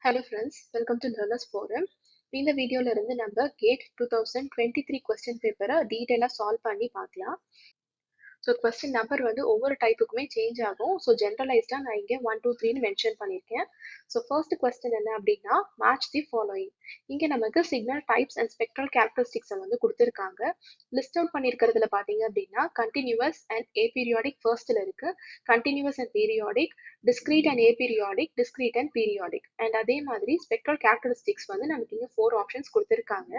Hello friends, welcome to Learners Forum. இந்த வீடியோல இருந்து நம்ம கேட் 2023 கொஸ்டின் பேப்பரை டீடைலா சால்வ் பண்ணி பார்க்கலாம். ஸோ கொஸ்டின் நம்பர் வந்து ஒவ்வொரு டைப்புக்குமே சேஞ்ச் ஆகும். ஸோ ஜென்ரலைஸ்டாக நான் இங்கே 1 2 3ன்னு மென்ஷன் பண்ணியிருக்கேன். ஸோ ஃபர்ஸ்ட் கொஸ்டின் என்ன அப்படின்னா மேட்ச் தி ஃபாலோயிங். இங்கே நமக்கு சிக்னல் டைப்ஸ் அண்ட் ஸ்பெக்ட்ரல் கேரக்டரிஸ்டிக்ஸை வந்து கொடுத்துருக்காங்க. லிஸ்ட் அவுட் பண்ணியிருக்கிறதுல பார்த்தீங்க அப்படின்னா கண்டினியூவஸ் அண்ட் ஏபீரியாடிக் ஃபர்ஸ்ட்ல இருக்கு. Continuous and periodic, discrete and aperiodic, discrete and periodic. And அதே மாதிரி ஸ்பெக்ட்ரல் கேரக்டரிஸ்டிக்ஸ் வந்து நமக்கு இங்கே 4 ஆப்ஷன்ஸ் கொடுத்துருக்காங்க.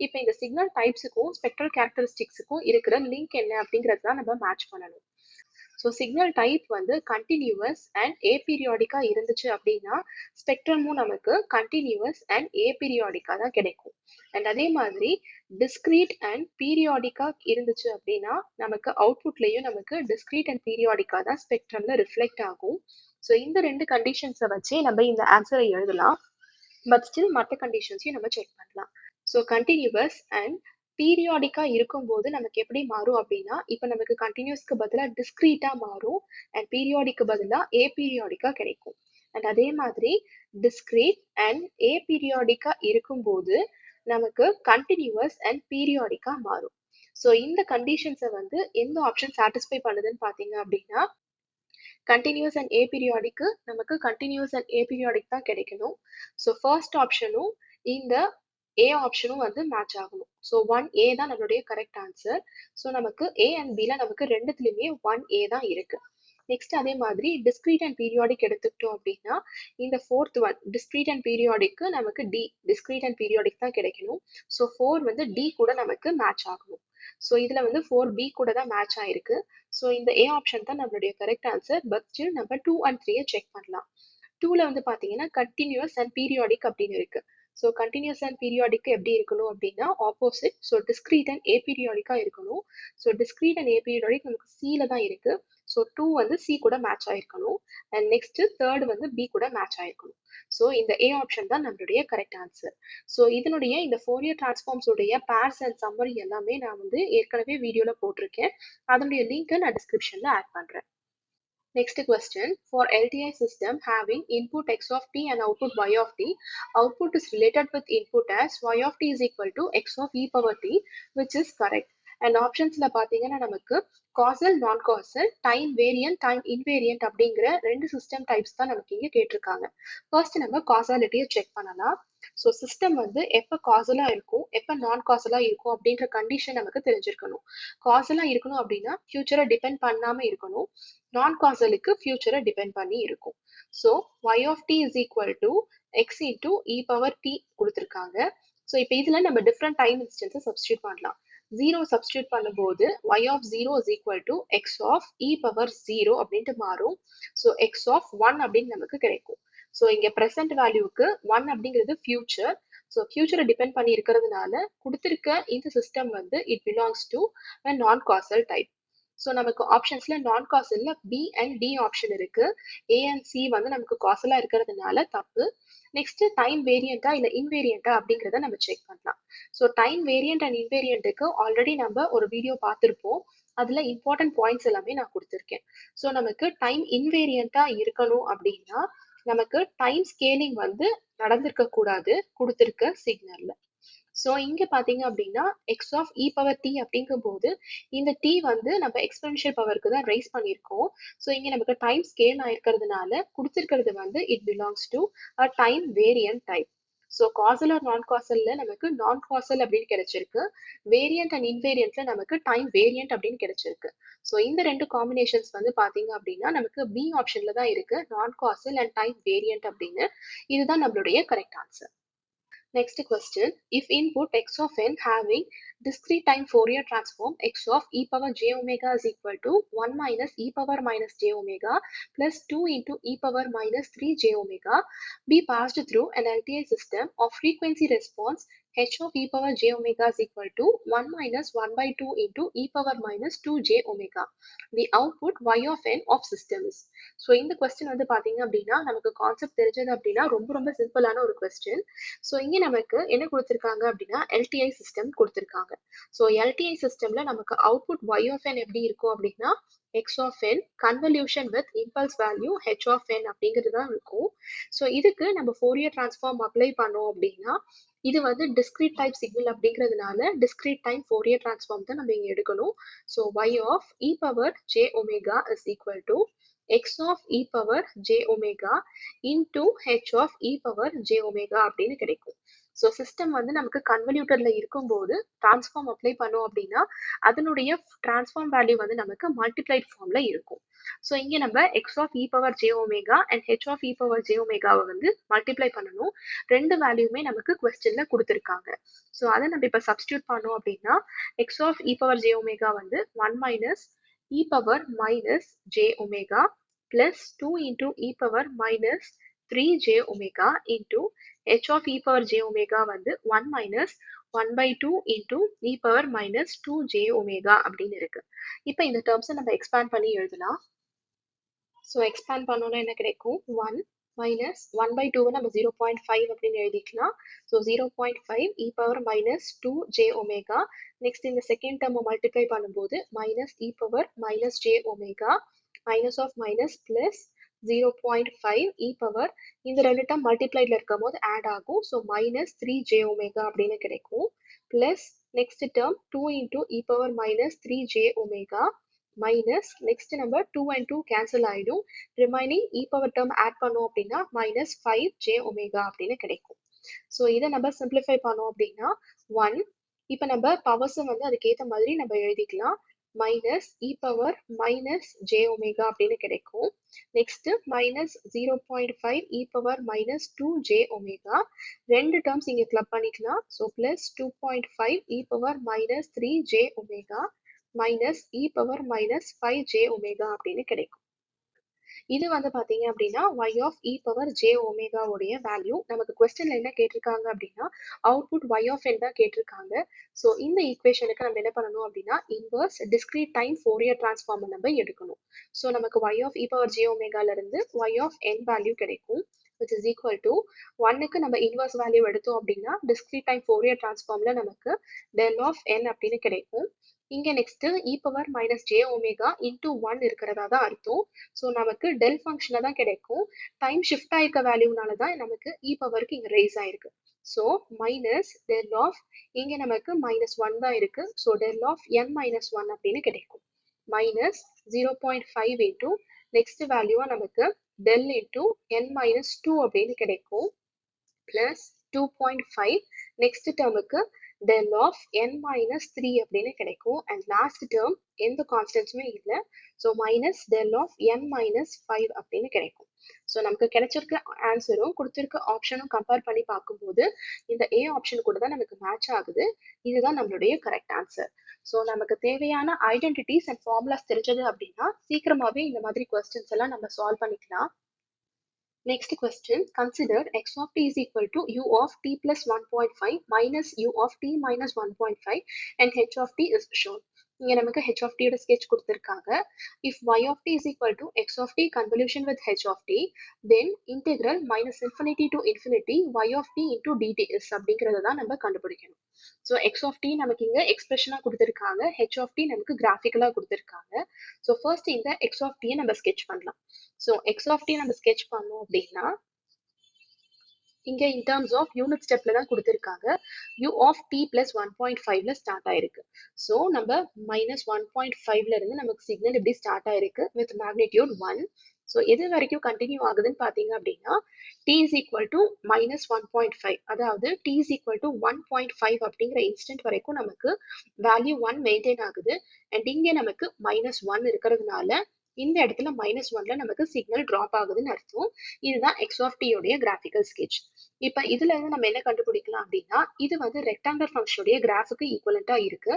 இப்போ இந்த சிக்னல் டைப்ஸுக்கும் ஸ்பெக்ட்ரல் கேரக்டரிஸ்டிக்ஸுக்கும் இருக்கிற லிங்க் என்ன அப்படிங்கிறது தான் நம்ம மேட்ச் பண்ணணும். ஸோ சிக்னல் டைப் வந்து கண்டினியூவஸ் அண்ட் ஏபீரியாடிக்கா இருந்துச்சு அப்படின்னா ஸ்பெக்ட்ரமும் நமக்கு கண்டினியூவஸ் அண்ட் ஏபீரியாடிக்கா தான் கிடைக்கும். அண்ட் அதே மாதிரி டிஸ்கிரீட் அண்ட் பீரியாடிக்கா இருந்துச்சு அப்படின்னா நமக்கு அவுட்புட்லேயும் நமக்கு டிஸ்கிரீட் அண்ட் பீரியாடிக்கா தான் ஸ்பெக்ட்ரம்ல ரிஃப்ளெக்ட் ஆகும். ஸோ இந்த ரெண்டு கண்டிஷன்ஸை வச்சு நம்ம இந்த ஆன்சரை எழுதலாம். பட் ஸ்டில் மற்ற கண்டிஷன்ஸையும் நம்ம செக் பண்ணலாம். ஸோ கண்டினியூவஸ் அண்ட் பீரியாடிக்கா இருக்கும்போது நமக்கு எப்படி மாறும் அப்படின்னா இப்போ நமக்கு கண்டினியூஸ்க்கு பதிலாக டிஸ்கிரீட்டா மாறும் அண்ட் பீரியாடிக்கு பதிலாக ஏபீரியாடிக்கா கிடைக்கும். அண்ட் அதே மாதிரி டிஸ்கிரீட் அண்ட் ஏபீரியாடிக்கா இருக்கும்போது நமக்கு கண்டினியூவஸ் அண்ட் பீரியாடிக்கா மாறும். ஸோ இந்த கண்டிஷன்ஸை வந்து எந்த ஆப்ஷன் சாட்டிஸ்ஃபை பண்ணுதுன்னு பார்த்தீங்க அப்படின்னா கண்டினியூஸ் அண்ட் ஏபீரியாடிக்கு நமக்கு கண்டினியூஸ் அண்ட் ஏபீரியாடிக் தான் கிடைக்கணும். ஸோ ஃபர்ஸ்ட் ஆப்ஷனும் இந்த ஏ ஆப்ஷனும் வந்து மேட்ச் ஆகணும். ஸோ 1A தான் நம்மளுடைய கரெக்ட் ஆன்சர். ஸோ நமக்கு ஏ அண்ட் பில நமக்கு ரெண்டுத்துலையுமே 1A தான் இருக்கு. நெக்ஸ்ட் அதே மாதிரி டிஸ்கிரீட் அண்ட் பீரியாடிக் எடுத்துக்கிட்டோம் அப்படின்னா இந்த ஃபோர்த் ஒன் டிஸ்கிரீட் அண்ட் பீரியாடிக்கு நமக்கு டி டிஸ்கிரீட் அண்ட் பீரியாடிக் தான் கிடைக்கணும். ஸோ 4 வந்து டி கூட நமக்கு மேட்ச் ஆகணும். ஸோ இதுல வந்து 4B கூட தான் மேட்ச் ஆயிருக்கு. ஸோ இந்த ஏ ஆப்ஷன் தான் நம்மளுடைய கரெக்ட் ஆன்சர். பட் ஸ்டில் நம்ம 2 and 3 செக் பண்ணலாம். 2ல வந்து பாத்தீங்கன்னா கண்டினியூஸ் அண்ட் பீரியாடிக் அப்படின்னு இருக்கு. ஸோ கண்டினியூஸ் அண்ட் பீரியாடிக்கு எப்படி இருக்கணும் அப்படின்னா ஆப்போசிட். ஸோ டிஸ்கிரீட் அண்ட் ஏபீரியாடிக்கா இருக்கணும். ஸோ டிஸ்கிரீட் அண்ட் ஏபீரியாடிக் நமக்கு சில தான் இருக்கு. ஸோ 2 வந்து சி கூட மேட்ச் ஆயிருக்கணும். அண்ட் நெக்ஸ்ட் தேர்ட் வந்து பி கூட மேட்ச் ஆயிருக்கணும். ஸோ இந்த ஏ ஆப்ஷன் தான் நம்மளுடைய கரெக்ட் ஆன்சர். ஸோ இதனுடைய இந்த ஃபோரியர் டிரான்ஸ்ஃபார்ம்ஸ் உடைய பேர்ஸ் அண்ட் சம்மரி எல்லாமே நான் வந்து ஏற்கனவே வீடியோல போட்டிருக்கேன். அதனுடைய லிங்கை நான் டிஸ்கிரிப்ஷன்ல ஆட் பண்றேன். Next question, for LTI system having input x of t and output y of t, output is related with input as y of t is equal to x of e power t, which is correct. And optionsல பாத்தீங்கன்னா நமக்கு causal, non-causal, time variant, time invariant அப்படிங்கிற ரெண்டு system types தான் நமக்கு இங்க கேட்டிருக்காங்க. First நம்ம காசாலிட்டியை check பண்ணலாம். ஸோ சிஸ்டம் வந்து எப்போ காசலா இருக்கும் எப்போ நான் காசலா இருக்கும் அப்படின்ற கண்டிஷன் நமக்கு தெரிஞ்சிருக்கணும். காசலா இருக்கணும் அப்படின்னா ஃபியூச்சரை டிபெண்ட் பண்ணாம இருக்கணும். நான் காசலுக்கு ஃபியூச்சரை டிபெண்ட் பண்ணி இருக்கும். So y of t is equal to x into e power t கொடுத்துருக்காங்க. ஸோ இப்போ இதில் நம்ம டிஃப்ரெண்ட் டைம் இன்ஸ்டன்ஸை சப்ஸ்டியூட் பண்ணலாம். 0 சப்ஸ்டியூட் பண்ணும்போது y of 0 is equal to x of e power 0 அப்படின்ட்டு மாறும். ஸோ x of 1 அப்படின்னு நமக்கு கிடைக்கும். ஸோ இங்கே ப்ரெசென்ட் வேல்யூக்கு 1 அப்படிங்கிறது ஃபியூச்சர். ஸோ ஃபியூச்சரை டிபெண்ட் பண்ணி இருக்கிறதுனால கொடுத்துருக்க இந்த சிஸ்டம் வந்து இட் பிலாங்ஸ் டு நான் காசல் டைப். ஸோ நமக்கு ஆப்ஷன்ஸ்ல நான் காசல்ல பி அண்ட் டி ஆப்ஷன் இருக்கு. ஏ அண்ட் சி வந்து நமக்கு காசலா இருக்கிறதுனால தப்பு. நெக்ஸ்ட் டைம் வேரியண்டா இல்ல இன்வேரியண்டா அப்படிங்கிறத நம்ம செக் பண்ணலாம். ஸோ டைம் வேரியன்ட் அண்ட் இன்வேரியண்ட்டுக்கு ஆல்ரெடி நம்ம ஒரு வீடியோ பார்த்துருப்போம். அதுல இம்பார்ட்டன்ட் பாயிண்ட்ஸ் எல்லாமே நான் கொடுத்துருக்கேன். ஸோ நமக்கு டைம் இன்வேரியண்டா இருக்கணும் அப்படின்னா நமக்கு டைம் ஸ்கேலிங் வந்து நடந்திருக்க கூடாது கொடுத்துருக்க சிக்னல்ல. ஸோ இங்க பாத்தீங்க அப்படின்னா x of e power t அப்படிங்கும் போது இந்த டி வந்து நம்ம எக்ஸ்பென்ஷியல் பவருக்கு தான் ரைஸ் பண்ணியிருக்கோம். ஸோ இங்க நமக்கு டைம் ஸ்கேல் ஆயிருக்கிறதுனால கொடுத்துருக்கிறது வந்து it belongs to a time variant type. So causal or non காசல்ல நமக்கு நான் காசல் அப்படின்னு கிடைச்சிருக்கு. வேரியன்ட் அண்ட் இன்வேரியன்ட்ல நமக்கு டைம் வேரியன்ட் அப்படின்னு கிடைச்சிருக்கு. ஸோ இந்த ரெண்டு காம்பினேஷன்ஸ் வந்து பாத்தீங்க அப்படின்னா நமக்கு பி ஆப்ஷன்ல தான் இருக்கு நான் காசல் அண்ட் டைம் வேரியன்ட் அப்படின்னு. இதுதான் நம்மளுடைய correct answer. Next question, if input x of n having discrete time Fourier transform x of e power j omega is equal to 1 minus e power minus j omega plus 2 into e power minus 3 j omega be passed through an LTI system of frequency response h of e power j omega is equal to 1 minus 1 by 2 into e power minus 2 j omega. The output y of n of system is. So இந்த question வந்து பாத்தீங்க அப்படின்னா நமக்கு concept தெரிஞ்சது அப்படின்னா ரொம்ப ரொம்ப சிம்பிளான ஒரு கொஸ்டின். ஸோ இங்க நமக்கு என்ன கொடுத்துருக்காங்க அப்படின்னா எல்டிஐ சிஸ்டம் கொடுத்துருக்காங்க. கொடுத்துருக்காங்க. ஸோ எல்டிஐ சிஸ்டம்ல நமக்கு அவுட்புட் y of n எப்படி இருக்கும் அப்படின்னா x of n convolution with impulse value h of n அப்படிங்கிறது தான் இருக்கும். ஸோ இதுக்கு நம்ம ஃபோரியர் டிரான்ஸ்ஃபார்ம் அப்ளை பண்ணோம் அப்படின்னா இது வந்து டிஸ்கிரீட் டைப் சிக்னல் அப்படிங்கிறதுனால டிஸ்கிரீட் டைம் ஃபோரியர் டிரான்ஸ்ஃபார்ம் தான் நம்ம இங்க எடுக்கணும். So y of e power j omega is equal to x of e power j omega into h of e power j omega அப்படின்னு கிடைக்கும். ஸோ சிஸ்டம் வந்து நமக்கு கன்வல்யூட்டர்ல இருக்கும்போது டிரான்ஸ்ஃபார்ம் அப்ளை பண்ணோம் அப்படின்னா அதனுடைய டிரான்ஸ்ஃபார்ம் வேல்யூ வந்து நமக்கு மல்டிப்ளைட் ஃபார்ம்ல இருக்கும். ஸோ இங்க நம்ம x of e power j omega and h of e power j ஒமேகாவை வந்து மல்டிப்ளை பண்ணணும். ரெண்டு வேல்யூமே நமக்கு கொஸ்டின்ல கொடுத்துருக்காங்க. ஸோ அதை நம்ம இப்போ சப்ஸ்டியூட் பண்ணோம் அப்படின்னா x of e power j omega வந்து 1 minus e power minus j omega plus 2 into e power minus 3j omega into h of e power j omega வந்து 1 minus 1 by 2 into e power minus 2j omega அப்படின்னு இருக்கு. இப்போ இந்த டேர்ம்ஸை நம்ம expand பண்ணி எழுதலாம். So expand பண்ணோன்னா என்ன கிடைக்கும் 1 மைனஸ் 1 by 2 நம்ம 0.5 அப்படின்னு எழுதிக்கலாம். So 0.5 e power minus 2j omega. Next இந்த செகண்ட் டேர்மை மல்டிப்ளை பண்ணும்போது minus e power minus j omega minus of minus plus 0.5 e power இந்த ரெண்டு டேர்ம் மல்டிப்ளைட்ல இருக்கும் போது ஆட் ஆகும். ஸோ மைனஸ் 3j omega அப்படின்னு கிடைக்கும். Plus next term 2 into e power minus 3j omega minus next நம்ம 2 and 2 கேன்சல் ஆயிடும். Remaining e power term add பண்ணோம் அப்படின்னா மைனஸ் 5j omega அப்படின்னு கிடைக்கும். ஸோ இதை நம்ம சிம்பிளிஃபை பண்ணோம் அப்படின்னா 1 இப்போ நம்ம பவர்ஸை வந்து அதுக்கேற்ற மாதிரி நம்ம எழுதிக்கலாம். Minus e power minus j omega அப்படின்னு கிடைக்கும். Next minus 0.5 e power minus 2j omega. ரெண்டு டேர்ம்ஸ் இங்கே கிளப் பண்ணிக்கலாம். So plus 2.5 e power minus 3j omega minus e power minus 5j omega அப்படின்னு கிடைக்கும். இது வந்து பாத்தீங்க அப்படின்னா y of e power j omega உடைய வேல்யூ. நமக்கு கொஸ்டின்ல என்ன கேட்டிருக்காங்க அப்படின்னா அவுட்புட் y of n தான் கேட்டிருக்காங்க. ஸோ இந்த ஈக்குவேஷனுக்கு நம்ம என்ன பண்ணணும் அப்படின்னா inverse discrete time Fourier transform நம்ம எடுக்கணும். ஸோ நமக்கு y of e power j omega இருந்து y of n வேல்யூ கிடைக்கும். which is equal to 1க்கு நம்ம இன்வர்ஸ் வேல்யூ எடுத்தோம் அப்படின்னா டிஸ்கிரீட் டைம் ஃபோரியர் டிரான்ஸ்ஃபார்ம்ல நமக்கு del of n அப்படின்னு கிடைக்கும். இங்க next e power minus j omega into 1 இருக்கிறதா தான் அர்த்தம். ஸோ நமக்கு டெல் ஃபங்க்ஷனாக தான் கிடைக்கும். டைம் ஷிஃப்ட் ஆயிருக்க வேல்யூனால தான் நமக்கு இ பவருக்கு இங்கே ரைஸ் ஆயிருக்கு. ஸோ மைனஸ் டெல் ஆஃப் இங்கே நமக்கு மைனஸ் 1 தான் இருக்கு. So del of n minus 1 அப்படின்னு கிடைக்கும். மைனஸ் 0.5 இன்டூ நெக்ஸ்ட் வேல்யூவா நமக்கு டெல் இன்டூ n மைனஸ் 2 அப்படின்னு கிடைக்கும். பிளஸ் 2.5 நெக்ஸ்ட் டேர்முக்கு del of n minus 3 அப்படின்னு கிடைக்கும். அண்ட் லாஸ்ட் டேர்ம் எந்த கான்ஸ்டன்ட்ஸுமே இல்லை. So minus del of n minus 5 அப்படின்னு கிடைக்கும். ஸோ நமக்கு கிடைச்சிருக்க ஆன்சரும் கொடுத்துருக்க ஆப்ஷனும் கம்பேர் பண்ணி பார்க்கும்போது இந்த ஏ ஆப்ஷன் கூட தான் நமக்கு மேட்ச் ஆகுது. இதுதான் நம்மளுடைய கரெக்ட் ஆன்சர். ஸோ நமக்கு தேவையான ஐடென்டிட்டிஸ் அண்ட் ஃபார்முலாஸ் தெரிஞ்சது அப்படின்னா சீக்கிரமாகவே இந்த மாதிரி கொஸ்டின்ஸ் எல்லாம் நம்ம சால்வ் பண்ணிக்கலாம். Next question, consider x of t is equal to u of t plus 1.5 minus u of t minus 1.5 and h of t is shown. இங்க நமக்கு h of t யோட sketch கொடுத்திருக்காங்க. If y of t is equal to x of t convolution with h of t, then integral minus infinity to infinity y of t into dt is அப்படிங்கிறத தான் நம்ம கண்டுபிடிக்கணும். So x of t நமக்கு இங்க எக்ஸ்பிரஷனா கொடுத்திருக்காங்க, h of t நமக்கு கிராஃபிக்கலா கொடுத்திருக்காங்க. So first இந்த x of t நம்ம sketch பண்ணலாம். ஸோ x of t நம்ம sketch பண்ணோம் அப்படின்னா இங்க in terms of unit stepல தான் கொடுத்திருக்காங்க. u of t plus 1.5ல ஸ்டார்ட் ஆயிருக்கு. ஸோ நம்ம மைனஸ் 1.5ல இருந்து நமக்கு சிக்னல் இப்படி ஸ்டார்ட் ஆயிருக்கு வித் மேக்னிடியூட் 1. ஸோ எது வரைக்கும் கண்டினியூ ஆகுதுன்னு பார்த்தீங்க அப்படின்னா t is equal to minus 1.5, அதாவது t is equal to 1.5 அப்படிங்கிற இன்ஸ்டன்ட் வரைக்கும் நமக்கு வேல்யூ 1 மெயின்டைன் ஆகுது. அண்ட் இங்கே நமக்கு மைனஸ் 1 இருக்கிறதுனால இந்த இடத்துல மைனஸ் 1ல நமக்கு சிக்னல் டிராப் ஆகுதுன்னு அர்த்தம். இதுதான் எக்ஸ் ஆஃப் டி உடைய கிராஃபிக்கல் ஸ்கெட்ச். இப்ப இதுல இருந்து நம்ம என்ன கண்டுபிடிக்கலாம் அப்படின்னா இது வந்து ரெக்டாங்குலர் ஃபங்க்ஷனுடைய கிராஃபுக்கு ஈக்குவலண்டா இருக்கு.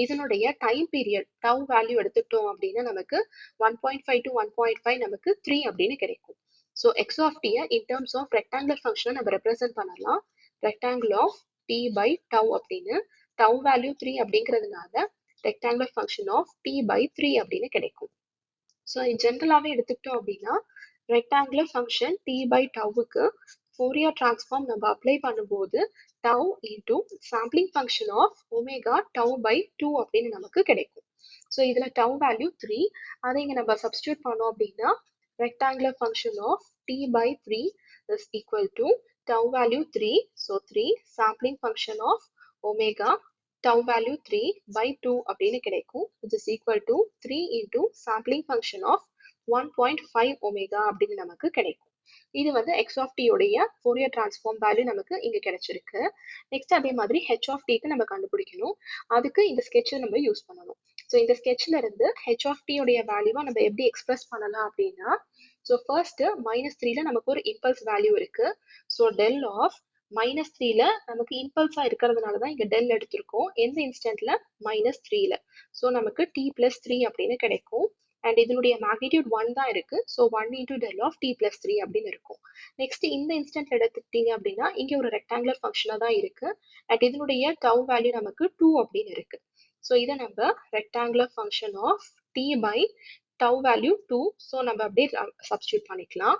இதனுடைய டைம் பீரியட் டவ் வேல்யூ எடுத்துக்கிட்டோம் அப்படின்னா நமக்கு 1.5 to 1.5 நமக்கு 3 அப்படின்னு கிடைக்கும். ஸோ எக்ஸ் ஆஃப் டியை இன் டர்ம்ஸ் ஆஃப் ரெக்டாங்குலர் ஃபங்க்ஷனை நம்ம ரெப்ரசென்ட் பண்ணலாம். Rectangle of t by tau அப்படின்னு டவ் வேல்யூ 3 அப்படிங்கிறதுனால rectangular function of t by 3 அப்படின்னு கிடைக்கும். ஸோ ஜென்ரலாகவே எடுத்துக்கிட்டோம் அப்படின்னா ரெக்டாங்குலர் ஃபங்க்ஷன் டி பை டவுக்கு ஃபோரியர் டிரான்ஸ்ஃபார்ம் நம்ம அப்ளை பண்ணும்போது tau into sampling function of omega tau by 2 அப்படின்னு நமக்கு கிடைக்கும். ஸோ இதில் டவ் வேல்யூ 3, அதை இங்கே நம்ம சப்ஸ்டியூட் பண்ணோம் அப்படின்னா rectangular function of t by 3 is equal to tau value 3, so 3 sampling function of omega tau value 3 by 2 அப்படின்னு கிடைக்கும், which is equal to 3 into sampling function of 1.5 omega அப்படின்னு நமக்கு கிடைக்கும். இது வந்து x of t உடைய ஃபோரியர் டிரான்ஸ்ஃபார்ம் வேல்யூ நமக்கு இங்க கிடைச்சிருக்கு. நெக்ஸ்ட் அதே மாதிரி h of t க்கு நம்ம கண்டுபிடிக்கணும். அதுக்கு இந்த ஸ்கெட்சை நம்ம யூஸ் பண்ணணும். ஸோ இந்த ஸ்கெட்ச்ல இருந்து h of t உடைய வேல்யூவை நம்ம எப்படி எக்ஸ்பிரஸ் பண்ணலாம் அப்படின்னா, ஸோ ஃபர்ஸ்ட் -3ல நமக்கு ஒரு இம்பல்ஸ் வேல்யூ இருக்கு. ஸோ டெல் ஆஃப் -3ல நமக்கு இம்பல்ஸா இருக்கிறதுனால தான் இங்க டெல் எடுத்திருக்கோம். எந்த இன்ஸ்டன்ட்ல -3ல. ஸோ நமக்கு t plus 3 அப்படின்னு கிடைக்கும். அண்ட் இதனுடைய மேக்னிடியூட் 1 தான் இருக்கு. So 1 into del of t plus 3 அப்படின்னு இருக்கும். நெக்ஸ்ட் இந்த இன்ஸ்டன்ட்ல எடுத்துக்கிட்டீங்க அப்படின்னா இங்க ஒரு ரெக்டாங்குலர் ஃபங்க்ஷனா தான் இருக்கு. அண்ட் இதனுடைய டவ் வேல்யூ நமக்கு 2 அப்படின்னு இருக்கு. ஸோ இதை நம்ம rectangular function of t by tau value 2. So நம்ம அப்படியே சப்ஸ்டியூட் பண்ணிக்கலாம்.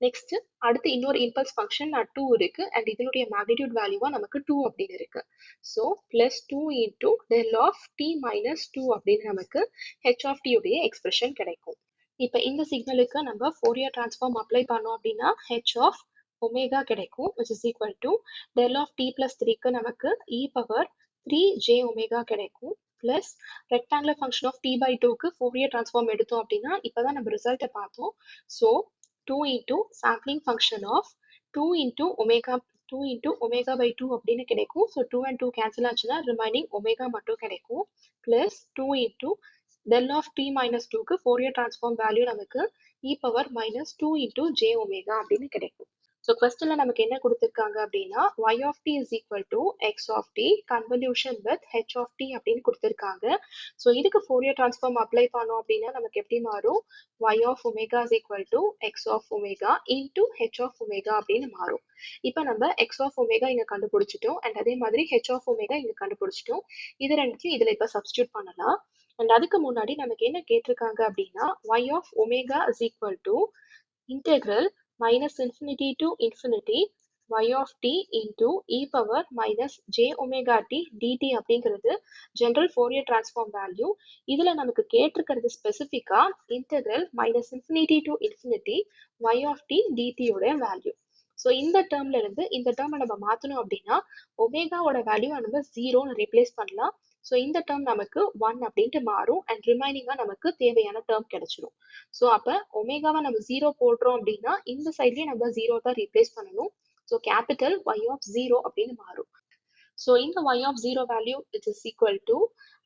நெக்ஸ்ட் அடுத்து இன்னொரு இம்பல்ஸ் ஃபங்க்ஷன் 2 இருக்கு. அண்ட் இதனுடைய மேக்னிடியூட் வேல்யூவா நமக்கு 2 அப்படின்னு இருக்கு. So plus 2 into del of t minus 2 அப்படின்னு நமக்கு ஹெச் ஆஃப் டி உடைய எக்ஸ்பிரஷன் கிடைக்கும். இப்போ இந்த சிக்னலுக்கு நம்ம ஃபோரியர் டிரான்ஸ்ஃபார்ம் அப்ளை பண்ணோம் அப்படின்னா ஹெச் ஆஃப் ஒமேகா கிடைக்கும், which is equal to del of t plus 3க்கு நமக்கு e பவர் 3j ஒமேகா கிடைக்கும். Plus rectangular function of t by 2க்கு ஃபோரியர் டிரான்ஸ்ஃபார்ம் எடுத்தோம் அப்படின்னா இப்போதான் நம்ம ரிசல்ட்டை பார்த்தோம். So 2 into sampling function of 2 into omega by 2 அப்படின்னு கிடைக்கும். ஸோ 2 and 2 கேன்சல் ஆச்சுன்னா ரிமைனிங் ஒமேகா மட்டும் கிடைக்கும். Plus 2 into del of t minus 2க்கு ஃபோரியர் டிரான்ஸ்ஃபார்ம் வேல்யூ நமக்கு e power minus 2 into j omega அப்படின்னு கிடைக்கும். ஸோ கொஸ்டின்ல நமக்கு என்ன கொடுத்துருக்காங்க அப்படின்னா y of t is equal to x of t convolution with h of t அப்படின்னு கொடுத்துருக்காங்க. ஸோ இதுக்கு ஃபோரியர் டிரான்ஸ்ஃபார்ம் அப்ளை பண்ணோம் அப்படின்னா நமக்கு எப்படி மாறும், y of omega is equal to x of omega into h of omega அப்படின்னு மாறும். இப்போ நம்ம x of omega இங்க கண்டுபிடிச்சிட்டோம் அண்ட் அதே மாதிரி h of omega இங்க கண்டுபிடிச்சிட்டோம். இது ரெண்டுத்தையும் இதுல இப்போ சப்ஸ்டியூட் பண்ணலாம். அண்ட் அதுக்கு முன்னாடி நமக்கு என்ன கேட்டிருக்காங்க அப்படின்னா y of omega is equal to integral minus infinity to infinity y of t into e power minus j omega t dt அப்படிங்கிறது ஜெனரல் ஃபோரியர் டிரான்ஸ்ஃபார்ம் வேல்யூ. இதுல நமக்கு கேட்டிருக்கிறது ஸ்பெசிஃபிக்கா integral minus infinity to infinity y of t dt உடைய value. So இந்த டேர்ம்ல இருந்து இந்த டேர்மை நம்ம மாற்றணும் அப்படின்னா ஒமேகாவோட வேல்யூ நம்ம 0ன்னு ரீப்ளேஸ் பண்ணலாம். ஸோ இந்த டேர்ம் நமக்கு 1 அப்படின்ட்டு மாறும் அண்ட் ரிமைனிங்கா நமக்கு தேவையான டேர்ம் கிடைச்சிடும். ஸோ அப்போ ஒமேகாவை நம்ம 0 போடுறோம் அப்படின்னா இந்த சைட்லயே நம்ம 0 தான் ரீப்ளேஸ் பண்ணணும். ஸோ கேபிட்டல் y of 0 அப்படின்னு மாறும். ஸோ இந்த y of 0 value it is equal to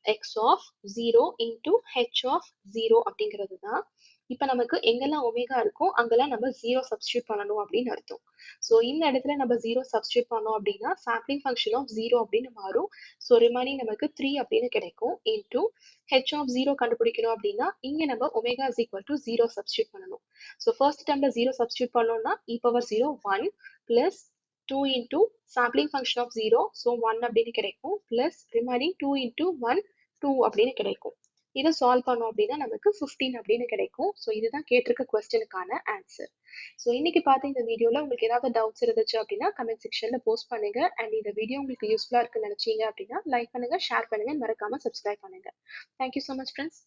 x of 0 into h of 0 அப்படிங்கிறது தான். இப்போ நமக்கு எங்கெல்லாம் ஒமேகா இருக்கோ அங்கெல்லாம் நம்ம 0 சப்ஸ்டியூட் பண்ணணும் அப்படின்னு அர்த்தம். ஸோ இந்த இடத்துல நம்ம 0 சப்ஸ்டியூட் பண்ணோம் அப்படின்னா சாம்பிளிங் ஃபங்க்ஷன் ஆஃப் 0 அப்படின்னு மாறும். ஸோ ரிமைனிங் நமக்கு 3 அப்படின்னு கிடைக்கும். இன்டூ h of 0 கண்டுபிடிக்கணும் அப்படின்னா இங்கே நம்ம omega is equal to 0 substitute பண்ணணும். ஸோ ஃபர்ஸ்ட் டைம்ல 0 சப்ஸ்டியூட் பண்ணோம்னா e power 0 1 plus 2 into sampling function of 0, so 1 அப்படின்னு கிடைக்கும். பிளஸ் ரிமைனிங் 2 into 1 2 அப்படின்னு கிடைக்கும். இதை சால்வ் பண்ணோம் அப்படின்னா நமக்கு 15 அப்படின்னு கிடைக்கும். ஸோ இதுதான் கேட்டிருக்க கொஸ்டினுக்கான ஆன்சர். ஸோ இன்னைக்கு பார்த்த இந்த வீடியோவில் உங்களுக்கு ஏதாவது டவுட்ஸ் இருந்துச்சு அப்படின்னா கமெண்ட் செக்ஷனில் போஸ்ட் பண்ணுங்க. அண்ட் இந்த வீடியோ உங்களுக்கு யூஸ்ஃபுல்லாக இருக்குன்னு நினைச்சீங்க அப்படின்னா லைக் பண்ணுங்க, ஷேர் பண்ணுங்க, மறக்காம சப்ஸ்கிரைப் பண்ணுங்க. Thank you so much friends.